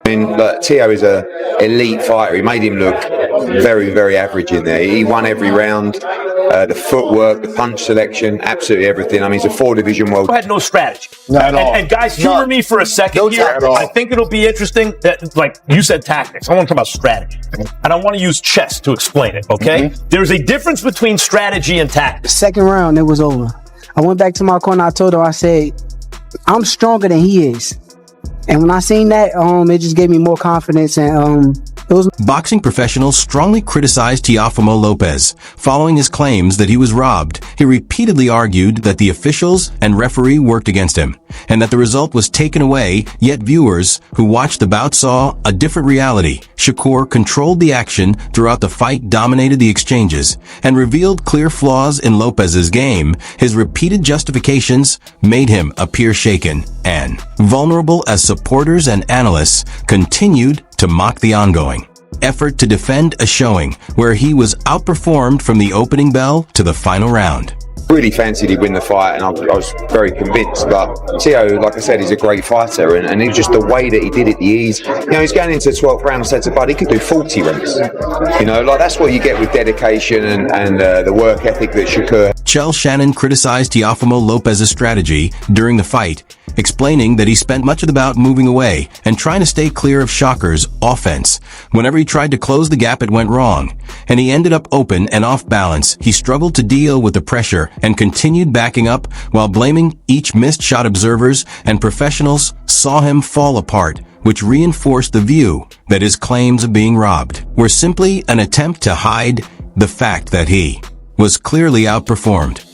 I mean, look, Teo is a elite fighter. He made him look very, very average in there. He won every round. The footwork, the punch selection, absolutely everything. I mean, he's a 4-division world. Had no strategy. Not at all. And guys, humor me for a second here. I think it'll be interesting that, like you said, tactics. I want to talk about strategy. And I want to use chess to explain it, okay? There's a difference between strategy and tactics. Second round, it was over. I went back to my corner. I told him, I said, I'm stronger than he is. And when I seen that, it just gave me more confidence. And it was. Boxing professionals strongly criticized Teofimo Lopez following his claims that he was robbed. He repeatedly argued that the officials and referee worked against him and that the result was taken away, yet viewers who watched the bout saw a different reality. Shakur controlled the action throughout the fight, dominated the exchanges, and revealed clear flaws in Lopez's game. His repeated justifications made him appear shaken and vulnerable as supporters and analysts continued to mock the ongoing effort to defend a showing where he was outperformed from the opening bell to the final round. Really fancied he'd win the fight, and I was very convinced. But Teo, like I said, he's a great fighter, and it was just the way that he did it, the ease. You know, he's going into 12th round and said to Bud, he could do 40 rounds. You know, like that's what you get with dedication and the work ethic that Shakur. Chael Shannon criticized Teofimo Lopez's strategy during the fight, explaining that he spent much of the bout moving away and trying to stay clear of Shakur's offense. Whenever he tried to close the gap, it went wrong, and he ended up open and off balance. He struggled to deal with the pressure and continued backing up while blaming each missed shot. Observers and professionals saw him fall apart, which reinforced the view that his claims of being robbed were simply an attempt to hide the fact that he was clearly outperformed.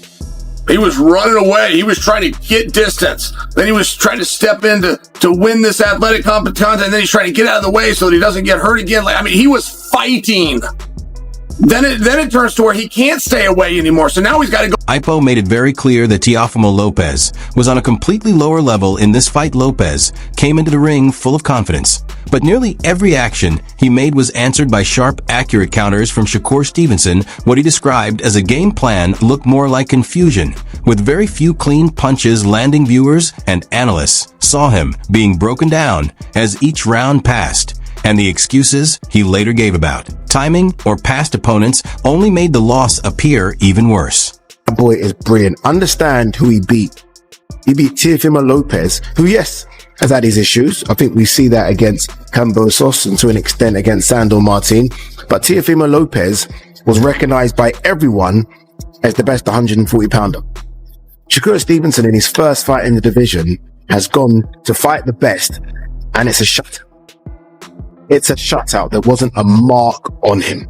He was running away. He was trying to get distance. Then he was trying to step in to win this athletic competition, and then he's trying to get out of the way so that he doesn't get hurt again. I mean, he was fighting. Then it turns to where he can't stay away anymore. So now he's got to go. Ipo made it very clear that Teofimo Lopez was on a completely lower level in this fight. Lopez came into the ring full of confidence, but nearly every action he made was answered by sharp, accurate counters from Shakur Stevenson. What he described as a game plan looked more like confusion, with very few clean punches landing. Viewers and analysts saw him being broken down as each round passed, and the excuses he later gave about timing or past opponents only made the loss appear even worse. That boy is brilliant. Understand who he beat. He beat Teofimo Lopez, who, yes, has had his issues. I think we see that against Cambosos and to an extent against Sandor Martin. But Teofimo Lopez was recognized by everyone as the best 140-pounder. Shakur Stevenson, in his first fight in the division, has gone to fight the best, and it's a shutout. It's a shutout. There wasn't a mark on him.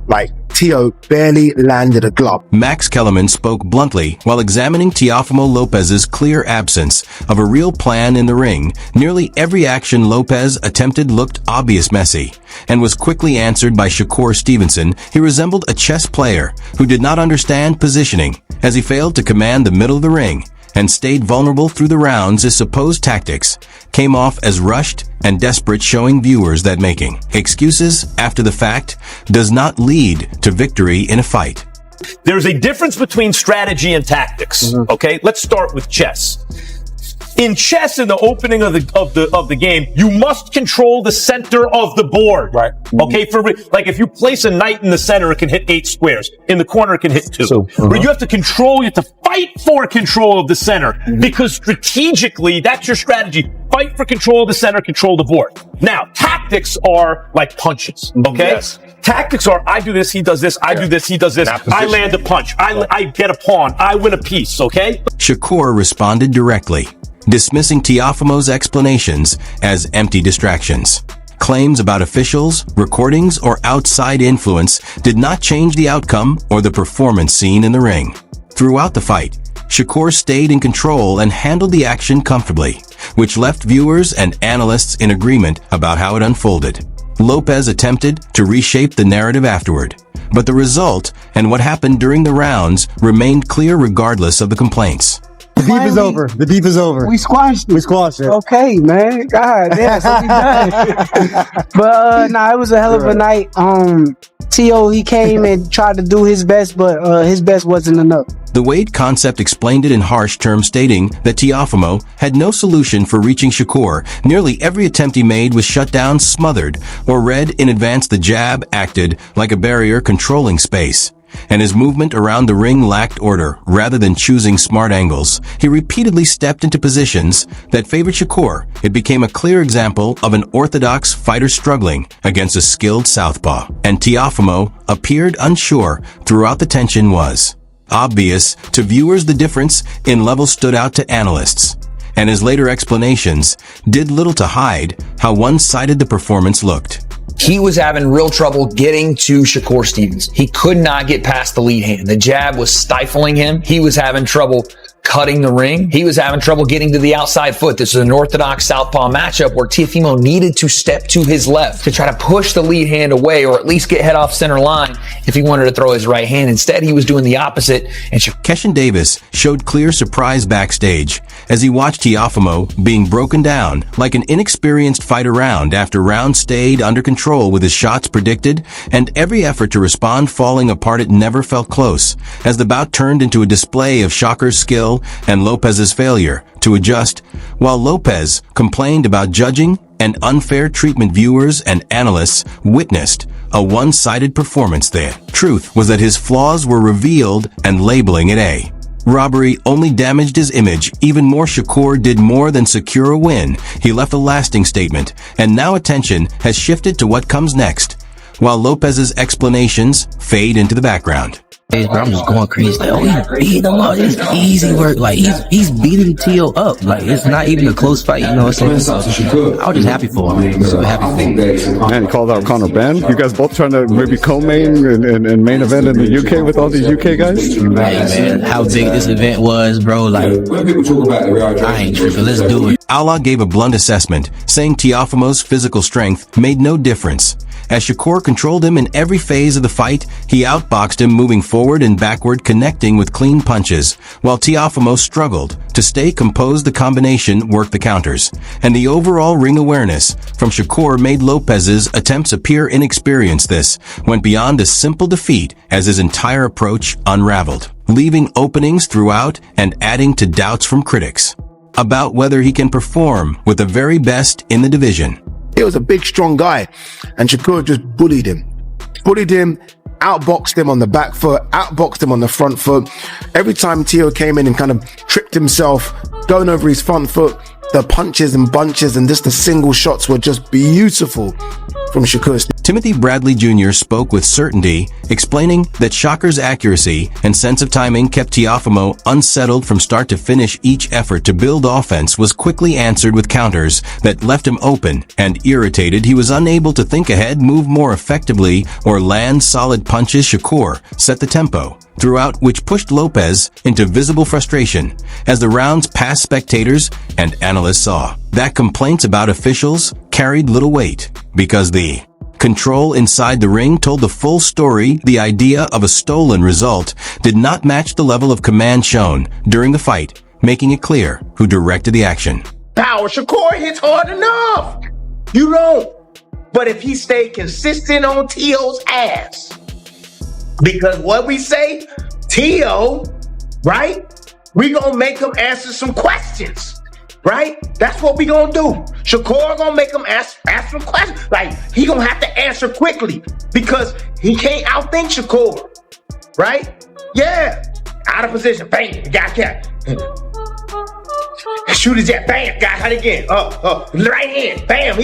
Like, Teo barely landed a glove. Max Kellerman spoke bluntly while examining Teofimo Lopez's clear absence of a real plan in the ring. Nearly every action Lopez attempted looked obvious messy and was quickly answered by Shakur Stevenson. He resembled a chess player who did not understand positioning as he failed to command the middle of the ring and stayed vulnerable through the rounds. His supposed tactics came off as rushed and desperate, showing viewers that making excuses after the fact does not lead to victory in a fight. There's a difference between strategy and tactics. Okay, let's start with chess. In chess, in the opening of the game, you must control the center of the board. Right. Okay. Like if you place a knight in the center, it can hit 8 squares. In the corner, it can hit 2. But you have to fight for control of the center because strategically, that's your strategy. Fight for control of the center, control the board. Now, tactics are like punches. Okay. Yes. Tactics are, I do this, he does this, I do this, he does this, I land a punch, I get a pawn, I win a piece. Okay. Shakur responded directly, dismissing Teofimo's explanations as empty distractions. Claims about officials, recordings, or outside influence did not change the outcome or the performance seen in the ring. Throughout the fight, Shakur stayed in control and handled the action comfortably, which left viewers and analysts in agreement about how it unfolded. Lopez attempted to reshape the narrative afterward, but the result and what happened during the rounds remained clear regardless of the complaints. The beef is over. The beef is over. We squashed it. We squashed it. Okay, man. God, yeah, so we done. But, it was a hell of a night. T.O., he came and tried to do his best, but his best wasn't enough. The Wade concept explained it in harsh terms, stating that Teofimo had no solution for reaching Shakur. Nearly every attempt he made was shut down, smothered, or read in advance. The jab acted like a barrier controlling space, and his movement around the ring lacked order. Rather than choosing smart angles, he repeatedly stepped into positions that favored Shakur. It became a clear example of an orthodox fighter struggling against a skilled southpaw, and Teofimo appeared unsure throughout. The tension was obvious to viewers. The difference in level stood out to analysts, and his later explanations did little to hide how one-sided the performance looked. He was having real trouble getting to Shakur Stevenson. He could not get past the lead hand. The jab was stifling him. He was having trouble cutting the ring. He was having trouble getting to the outside foot. This is an orthodox southpaw matchup where Teofimo needed to step to his left to try to push the lead hand away, or at least get head off center line if he wanted to throw his right hand. Instead, he was doing the opposite. And Keshin Davis showed clear surprise backstage as he watched Teofimo being broken down like an inexperienced fighter. Round after round stayed under control with his shots predicted and every effort to respond falling apart. It never felt close as the bout turned into a display of Shakur's skill and Lopez's failure to adjust. While Lopez complained about judging and unfair treatment, viewers and analysts witnessed a one-sided performance. The truth was that his flaws were revealed, and labeling it a robbery only damaged his image even more. Shakur did more than secure a win. He left a lasting statement, and now attention has shifted to what comes next, while Lopez's explanations fade into the background. I'm just going crazy. Like, oh, he it's easy work. Like, he's beating T.O. up. Like, it's not even a close fight, you know what I'm saying? So, I was just happy for him. So happy for him. Man, you called out Conor Ben. You guys both trying to maybe co-main and main event in the UK with all these UK guys? Hey, man, how big this event was, bro. Like, I ain't tripping. Let's do it. Allah gave a blunt assessment, saying Teofimo's physical strength made no difference. As Shakur controlled him in every phase of the fight, he outboxed him, moving forward and backward, connecting with clean punches, while Teofimo struggled to stay composed. The combination worked the counters, and the overall ring awareness from Shakur made Lopez's attempts appear inexperienced. This went beyond a simple defeat as his entire approach unraveled, leaving openings throughout and adding to doubts from critics about whether he can perform with the very best in the division. He was a big, strong guy, and Shakur just bullied him, outboxed him on the back foot, outboxed him on the front foot. Every time Teo came in and kind of tripped himself, going over his front foot, the punches and bunches and just the single shots were just beautiful from Shakur. Timothy Bradley Jr. spoke with certainty, explaining that Shakur's accuracy and sense of timing kept Teofimo unsettled from start to finish. Each effort to build offense was quickly answered with counters that left him open and irritated. He was unable to think ahead, move more effectively, or land solid punches. Shakur set the tempo throughout, which pushed Lopez into visible frustration. As the rounds passed, spectators and analysts saw that complaints about officials carried little weight because the control inside the ring told the full story. The idea of a stolen result did not match the level of command shown during the fight, making it clear who directed the action. Power, Shakur hits hard enough. You don't. But if he stayed consistent on T.O.'s ass, because what we say, T.O., right? We gonna make him answer some questions, right? That's what we gonna do. Shakur gonna make him ask some questions. Like, he gonna have to answer quickly because he can't outthink Shakur, right? Yeah, out of position, bang, got kept. Shoot his jab, bam, got hit again. Right hand, bam.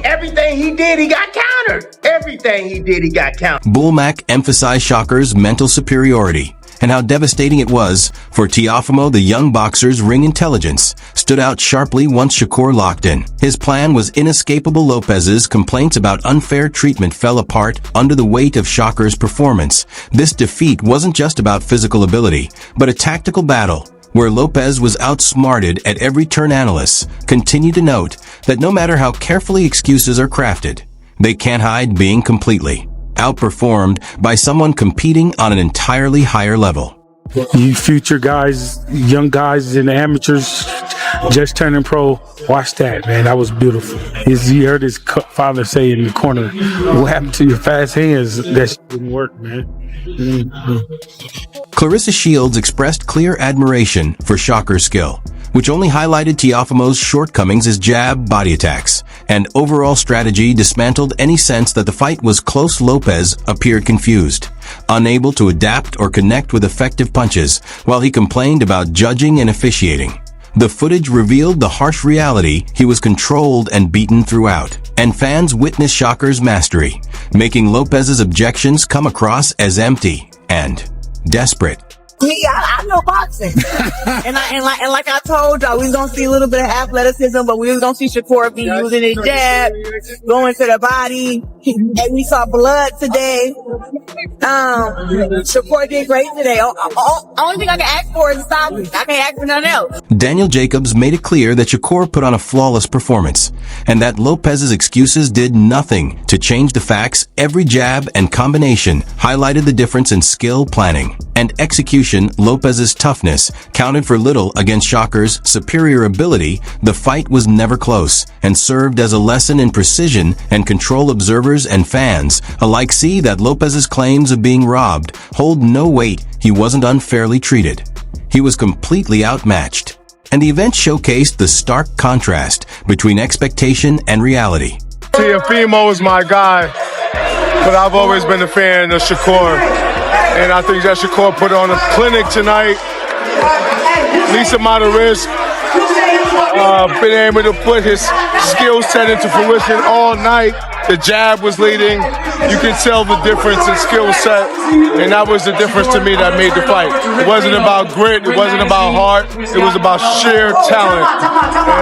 Everything he did, he got countered. Everything he did, he got countered. Bullmack emphasized Shakur's mental superiority and how devastating it was for Teofimo. The young boxer's ring intelligence stood out sharply once Shakur locked in. His plan was inescapable. Lopez's complaints about unfair treatment fell apart under the weight of Shakur's performance. This defeat wasn't just about physical ability, but a tactical battle where Lopez was outsmarted at every turn. Analysts continue to note that no matter how carefully excuses are crafted, they can't hide being completely outperformed by someone competing on an entirely higher level. You future guys, young guys and amateurs, Just turning pro, watch that, man. That was beautiful. You heard his father say in the corner, what happened to your fast hands? That shit didn't work, man. Clarissa Shields expressed clear admiration for Shakur's skill, which only highlighted Teofimo's shortcomings as jab body attacks, and overall strategy dismantled any sense that the fight was close. Lopez appeared confused, unable to adapt or connect with effective punches, while he complained about judging and officiating. The footage revealed the harsh reality: he was controlled and beaten throughout, and fans witnessed Shakur's mastery, making Lopez's objections come across as empty and desperate. Me, I know boxing. and like I told y'all, we was gonna see a little bit of athleticism, but we was gonna see Shakur be using his jab, going to the body, and we saw blood today. Shakur did great today. Only thing I can ask for is stopping. I can't ask for nothing else. Daniel Jacobs made it clear that Shakur put on a flawless performance, and that Lopez's excuses did nothing to change the facts. Every jab and combination highlighted the difference in skill, planning, and execution. Lopez's toughness counted for little against Shakur's superior ability. The fight was never close and served as a lesson in precision and control. Observers and fans alike see that Lopez's claims of being robbed hold no weight. He wasn't unfairly treated. He was completely outmatched. And the event showcased the stark contrast between expectation and reality. Teofimo is my guy, but I've always been a fan of Shakur. And I think that Shakur put on a clinic tonight. Least amount of risk. Been able to put his skill set into fruition all night. The jab was leading. You can tell the difference in skill set. And that was the difference to me that made the fight. It wasn't about grit. It wasn't about heart. It was about sheer talent.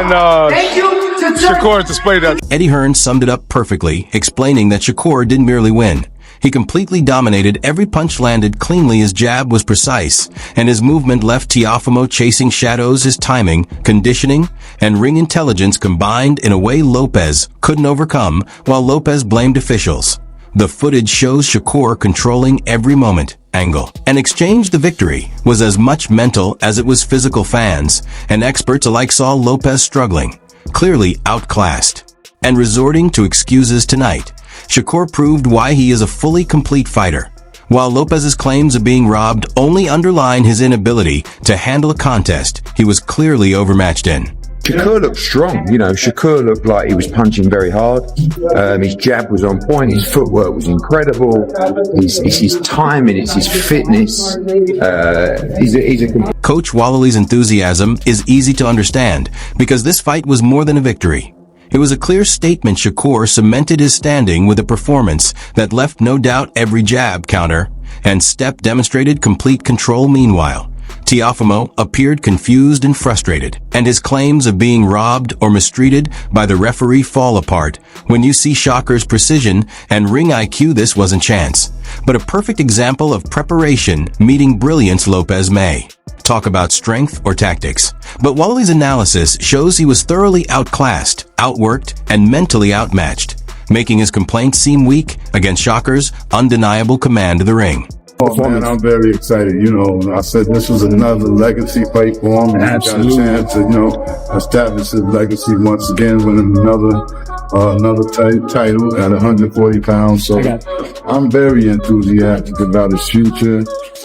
And Shakur displayed that. Eddie Hearn summed it up perfectly, explaining that Shakur didn't merely win. He completely dominated. Every punch landed cleanly. His jab was precise, and his movement left Teofimo chasing shadows. His timing, conditioning, and ring intelligence combined in a way Lopez couldn't overcome, while Lopez blamed officials. The footage shows Shakur controlling every moment, angle, and exchange. The victory was as much mental as it was physical. Fans and experts alike saw Lopez struggling, clearly outclassed, and resorting to excuses tonight. Shakur proved why he is a fully complete fighter, while Lopez's claims of being robbed only underline his inability to handle a contest he was clearly overmatched in. Shakur looked strong, Shakur looked like he was punching very hard. His jab was on point, his footwork was incredible, it's his timing, it's his fitness. Coach Wallaley's enthusiasm is easy to understand, because this fight was more than a victory. It was a clear statement. Shakur cemented his standing with a performance that left no doubt. Every jab, counter, and step demonstrated complete control. Meanwhile, Teofimo appeared confused and frustrated, and his claims of being robbed or mistreated by the referee fall apart when you see Shakur's precision and ring IQ. This wasn't chance, but a perfect example of preparation meeting brilliance. Lopez may talk about strength or tactics, but Wallaley's analysis shows he was thoroughly outclassed, outworked, and mentally outmatched, making his complaints seem weak against Shakur's undeniable command of the ring. Oh man, I'm very excited. I said this was another legacy fight for him. Absolutely. He got a chance to, establish his legacy once again, winning another title at 140 pounds. So I'm very enthusiastic about his future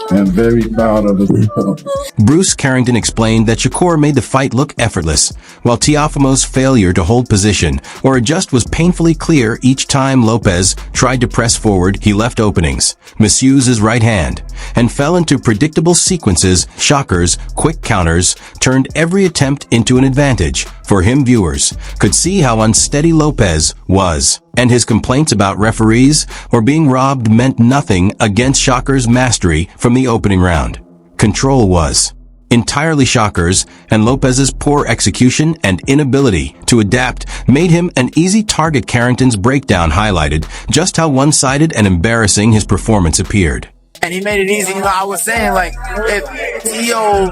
and very proud of it. Bruce Carrington explained that Shakur made the fight look effortless, while Teofimo's failure to hold position or adjust was painfully clear. Each time Lopez tried to press forward, he left openings, misused his right hand, and fell into predictable sequences. Shakur's quick counters turned every attempt into an advantage for him. Viewers could see how unsteady Lopez was, and his complaints about referees or being robbed meant nothing against Shakur's mastery from the opening round. Control was entirely Shakur's, and Lopez's poor execution and inability to adapt made him an easy target. Carrington's breakdown highlighted just how one-sided and embarrassing his performance appeared. And he made it easy. You know, I was saying, like, if Tio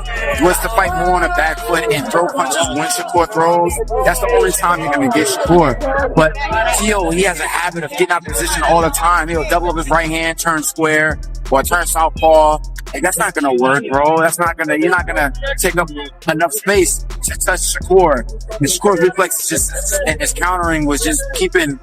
was to fight more on a back foot and throw punches when Shakur throws, that's the only time you're going to get Shakur. But Tio, he has a habit of getting out of position all the time. He'll double up his right hand, turn square, or turn southpaw. Like, that's not going to work, bro. You're not going to take up enough space to touch Shakur. And Shakur's reflex and his countering was just keeping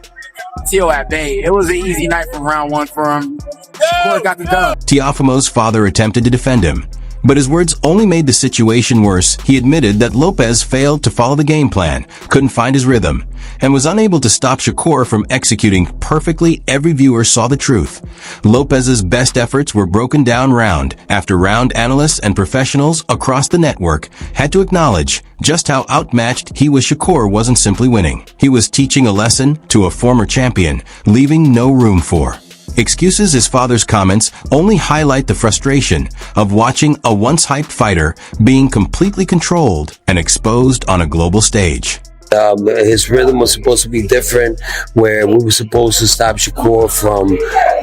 Tio at bay. It was an easy night from round one for him. Shakur got the dub. Teofimo's father attempted to defend him, but his words only made the situation worse. He admitted that Lopez failed to follow the game plan, couldn't find his rhythm, and was unable to stop Shakur from executing perfectly. Every viewer saw the truth. Lopez's best efforts were broken down round after round. Analysts and professionals across the network had to acknowledge just how outmatched he was. Shakur wasn't simply winning. He was teaching a lesson to a former champion, leaving no room for excuses. His father's comments only highlight the frustration of watching a once hyped fighter being completely controlled and exposed on a global stage. His rhythm was supposed to be different, where we were supposed to stop Shakur from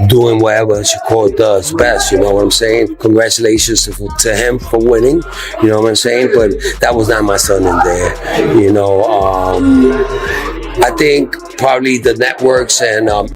doing whatever Shakur does best. You know what I'm saying? Congratulations to him for winning. You know what I'm saying? But that was not my son in there. You know, I think probably the networks and